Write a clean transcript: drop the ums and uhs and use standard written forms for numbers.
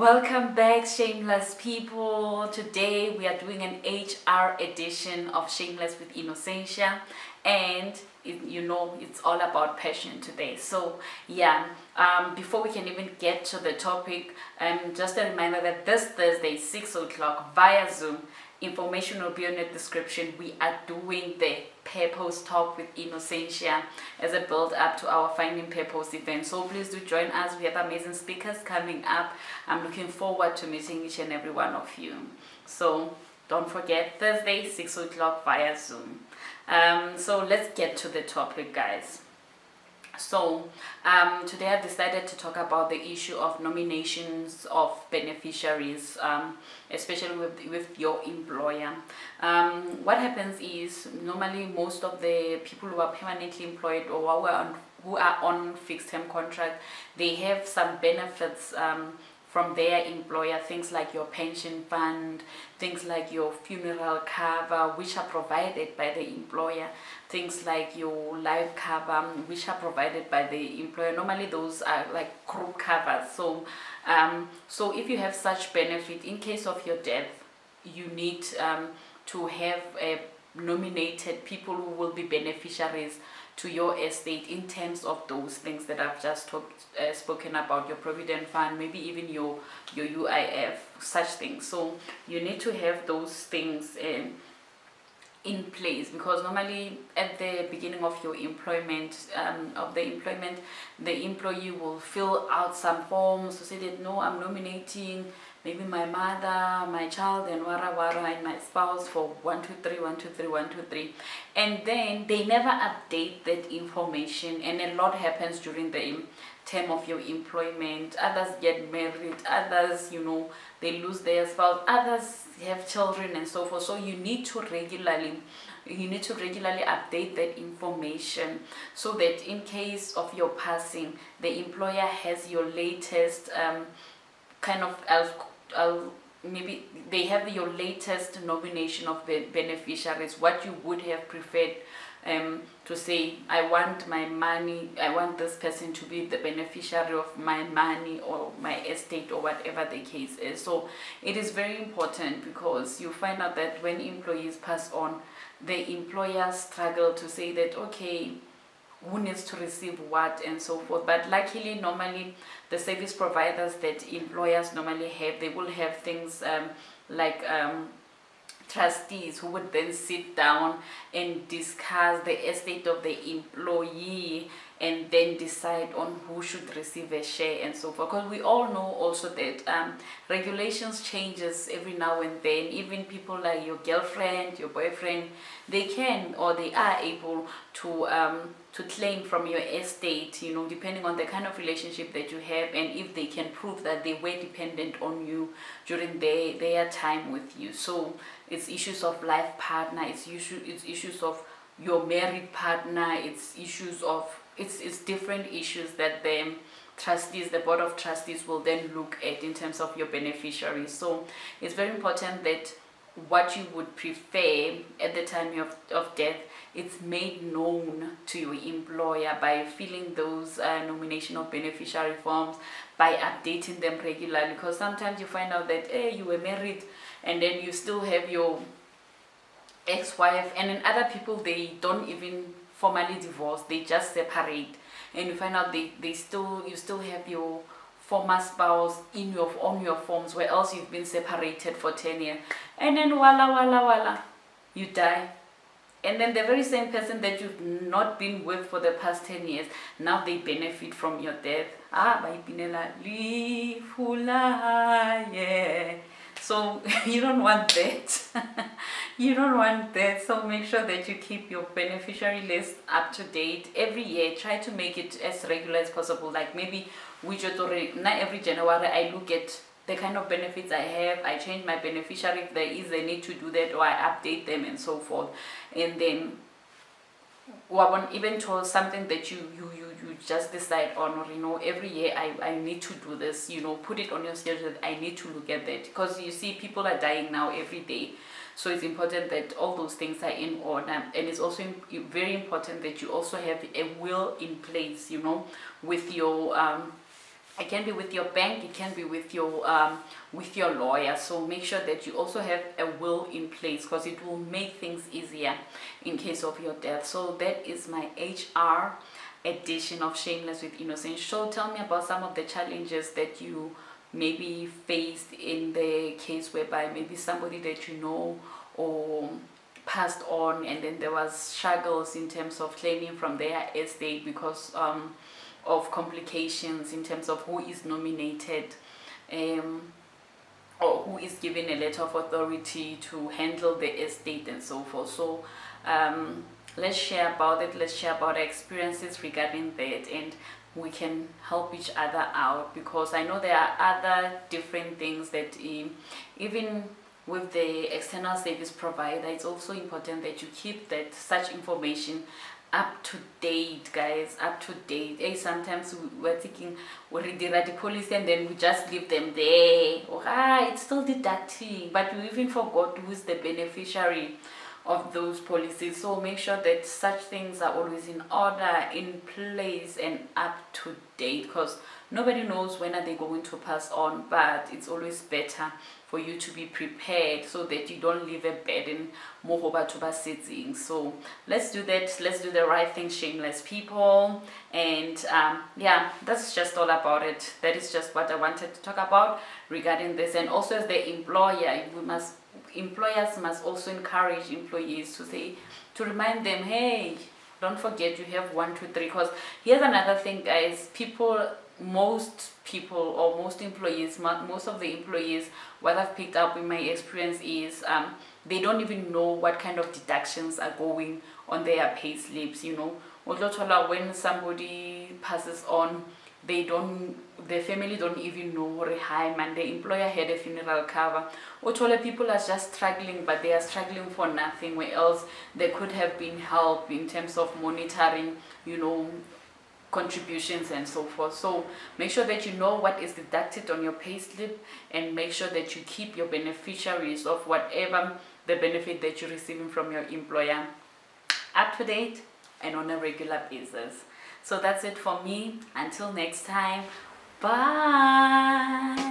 Welcome back, Shameless people. Today we are doing an HR edition of Shameless with Innocentia, and it's all about passion today. So before we can even get to the topic, just a reminder that this Thursday 6 o'clock via Zoom, information will be on the description. We are doing the Purpose Talk with Innocentia as a build up to our Finding Purpose event. So please do join us. We have amazing speakers coming up. I'm looking forward to meeting each and every one of you. So don't forget, Thursday 6 o'clock via Zoom. So let's get to the topic, guys. So today I decided to talk about the issue of nominations of beneficiaries, especially with your employer. What happens is, normally most of the people who are permanently employed or who are on fixed term contract, they have some benefits from their employer, things like your pension fund, things like your funeral cover, which are provided by the employer, things like your life cover, which are provided by the employer. Normally those are like group covers. So if you have such benefit, in case of your death, you need to have nominated people who will be beneficiaries to your estate in terms of those things that I've just spoken about, your provident fund, maybe even your UIF, such things. So you need to have those things in place, because normally at the beginning of your employment, the employee will fill out some forms to say that, no, I'm nominating maybe my mother, my child, and and my spouse for 1, 2, 3, 1, 2, 3, 1, 2, 3, and then they never update that information, and a lot happens during the term of your employment. Others get married, others, they lose their spouse, others have children, and so forth. So you need to regularly update that information, so that in case of your passing, the employer has your latest maybe they have your latest nomination of the beneficiaries, what you would have preferred to say, I want my money, I want this person to be the beneficiary of my money or my estate or whatever the case is. So it is very important, because you find out that when employees pass on, the employers struggle to say that, okay, who needs to receive what and so forth. But luckily, normally the service providers that employers normally have, they will have things like trustees who would then sit down and discuss the estate of the employee, and then decide on who should receive a share and so forth. Because we all know also that regulations changes every now and then. Even people like your girlfriend, your boyfriend, they can, or they are able to claim from your estate, depending on the kind of relationship that you have, and if they can prove that they were dependent on you during their time with you. So it's issues of life partner, it's issues of your married partner, it's different issues that the trustees, the board of trustees, will then look at in terms of your beneficiaries. So it's very important that what you would prefer at the time of death, it's made known to your employer by filling those nomination of beneficiary forms, by updating them regularly. Because sometimes you find out that, hey, you were married and then you still have your ex-wife, and then other people, they don't even formally divorce, they just separate, and you find out you still have your former spouse on your forms, where else you've been separated for 10 years, and then voila, you die. And then the very same person that you've not been with for the past 10 years, now they benefit from your death. So you don't want that. You don't want that. So make sure that you keep your beneficiary list up to date every year. Try to make it as regular as possible. Like maybe not every January I look at the kind of benefits I have, I change my beneficiary if there is a need to do that, or I update them and so forth. And then even told something that you just decide on, or every year I need to do this, put it on your schedule that I need to look at that, because you see people are dying now every day. So it's important that all those things are in order, and it's also very important that you also have a will in place, with your It can be with your bank, it can be with your lawyer. So make sure that you also have a will in place, because it will make things easier in case of your death. So that is my HR edition of Shameless with Innocentia. So tell me about some of the challenges that you maybe faced in the case whereby maybe somebody that you know or passed on, and then there was struggles in terms of claiming from their estate because of complications in terms of who is nominated, or who is given a letter of authority to handle the estate and so forth. So let's share about it, let's share about our experiences regarding that, and we can help each other out, because I know there are other different things that even with the external service provider, it's also important that you keep that such information up to date, guys, up to date. Hey, sometimes we're thinking we read the policy and then we just leave them there. It's still deducting, but we even forgot who is the beneficiary of those policies. So make sure that such things are always in order, in place, and up to date, because nobody knows when are they going to pass on. But it's always better for you to be prepared, so that you don't leave a burden more to sitting. So let's do that, let's do the right thing, shameless people. And yeah, that's just all about it. That is just what I wanted to talk about regarding this. And also, as the employer, employers must also encourage employees to remind them, hey, don't forget you have 1, 2, 3. Because here's another thing, guys. Most employees, most of the employees, what I've picked up in my experience is they don't even know what kind of deductions are going on their pay slips. When somebody passes on, the family don't even know, hi man, the employer had a funeral cover. People are just struggling, but they are struggling for nothing, where else there could have been help in terms of monitoring, contributions and so forth. So make sure that you know what is deducted on your pay slip, and make sure that you keep your beneficiaries of whatever the benefit that you're receiving from your employer up to date and on a regular basis. So that's it for me. Until next time, bye.